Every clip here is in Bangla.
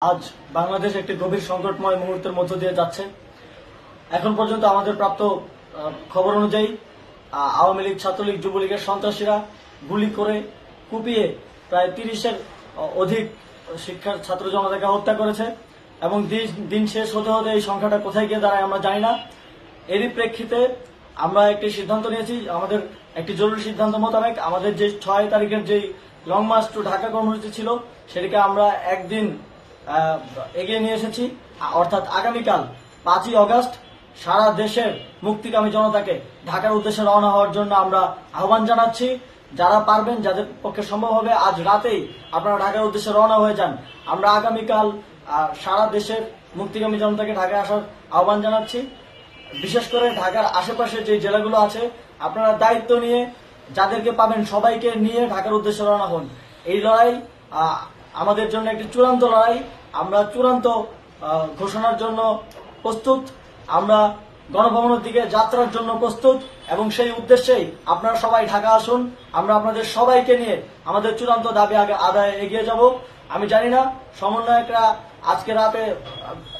আজ বাংলাদেশ একটি গভীর সংকটময় মুহূর্তের মধ্য দিয়ে যাচ্ছে। এখন পর্যন্ত আমাদের প্রাপ্ত খবর অনুযায়ী আওয়ামী লীগ, ছাত্রলীগ, যুবলীগের সন্ত্রাসীরা গুলি করে কুপিয়ে প্রায় 30-এর অধিক শিক্ষার ছাত্র জনতাকে হত্যা করেছে এবং দিন শেষ হতে হতে এই সংখ্যাটা কোথায় গিয়ে দাঁড়ায় আমরা জানি না। এরই প্রেক্ষিতে আমরা একটি সিদ্ধান্ত নিয়েছি, আমাদের একটি জরুরি সিদ্ধান্ত মোতাবেক আমাদের যে 6 তারিখের যে লং মার্চ টু ঢাকা কর্মসূচি ছিল সেটিকে আমরা একদিন এগিয়ে নিয়ে এসেছি। অর্থাৎ আগামীকাল 5ই আগস্ট সারা দেশের মুক্তিকামী জনতাকে ঢাকার উদ্দেশ্যে রওনা হওয়ার জন্য আমরা আহ্বান জানাচ্ছি। যারা পারবেন, যাদের পক্ষে সম্ভব হবে, আজ রাতেই আপনারা ঢাকার উদ্দেশ্যে রওনা হয়ে যান। আমরা আগামীকাল সারা দেশের মুক্তিকামী জনতাকে ঢাকায় আসার আহ্বান জানাচ্ছি। বিশেষ করে ঢাকার আশেপাশে যে জেলাগুলো আছে আপনারা দায়িত্ব নিয়ে যাদেরকে পাবেন সবাইকে নিয়ে ঢাকার উদ্দেশ্যে রওনা হন। এই লড়াই আমাদের জন্য একটি চূড়ান্ত লড়াই। আমরা চূড়ান্ত ঘোষণার জন্য প্রস্তুত, আমরা গণভবনের দিকে যাত্রার জন্য প্রস্তুত এবং সেই উদ্দেশ্যেই আপনারা সবাই ঢাকা আসুন। আমরা আপনাদের সবাইকে নিয়ে আমাদের চূড়ান্ত দাবি আদায়ে এগিয়ে যাব। আমি জানি না সমন্বয়করা আজকে রাতে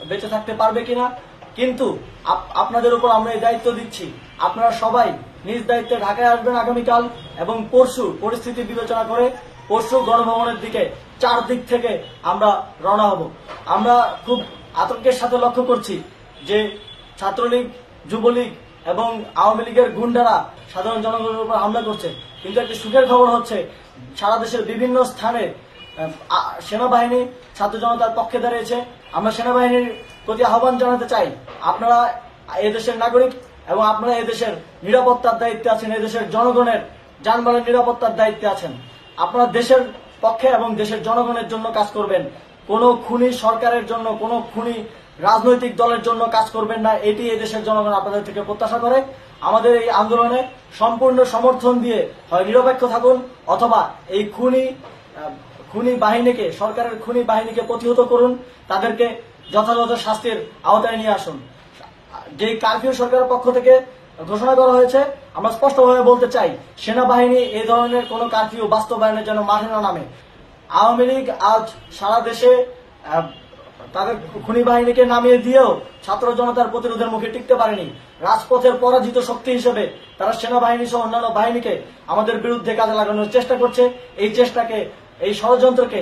বেঁচে থাকতে পারবে কিনা, কিন্তু আপনাদের উপর আমরা এই দায়িত্ব দিচ্ছি। আপনারা সবাই নিজ দায়িত্বে ঢাকায় আসবেন আগামীকাল এবং পরশু পরিস্থিতি বিবেচনা করে পরশু গণভবনের দিকে 4 দিক থেকে আমরা রওনা হব। আমরা খুব আতঙ্কের সাথে লক্ষ্য করছি যে ছাত্রলীগ, যুবলীগ এবং আওয়ামী লীগের গুন্ডারা সাধারণ জনগণের উপর হামলা করছে, কিন্তু একটি সুখের খবর হচ্ছে সারা দেশের বিভিন্ন স্থানে সেনাবাহিনী ছাত্র জনতার পক্ষে দাঁড়িয়েছে। আমরা সেনাবাহিনীর প্রতি আহ্বান জানাতে চাই, আপনারা এদেশের নাগরিক এবং আপনারা এদেশের নিরাপত্তার দায়িত্বে আছেন, এদেশের জনগণের যানবাহনের নিরাপত্তার দায়িত্বে আছেন। আপনারা দেশের পক্ষে এবং দেশের জনগণের জন্য কাজ করবেন। কোনো খুনি সরকারের জন্য, কোনো খুনি রাজনৈতিক দলের জন্য কাজ করবেন না। এটি এই দেশের জনগণ আপনাদের থেকে প্রত্যাশা করে। আমাদের এই আন্দোলনে সম্পূর্ণ সমর্থন দিয়ে হয় নিরপেক্ষ থাকুন অথবা এই খুনি বাহিনীকে, সরকারের খুনি বাহিনীকে প্রতিহত করুন, তাদেরকে যথাযথ শাস্তির আওতায় নিয়ে আসুন। যে কারফিউ সরকারের পক্ষ থেকে ঘোষণা করা হয়েছে, আমরা স্পষ্টভাবে বলতে চাই সেনাবাহিনী এই ধরনের কোন কারফিউ বাস্তবায়নের জন্য মাঠে না নামে। আওয়ামী লীগ আজ সারা দেশে তাদের খুনি বাহিনীকে নামিয়ে দিয়েও ছাত্র জনতার প্রতিরোধের মুখে টিকতে পারেনি। রাজপথের পরাজিত শক্তি হিসেবে তারা সেনাবাহিনী সহ অন্যান্য বাহিনীকে আমাদের বিরুদ্ধে কাজে লাগানোর চেষ্টা করছে। এই চেষ্টাকে, এই ষড়যন্ত্রকে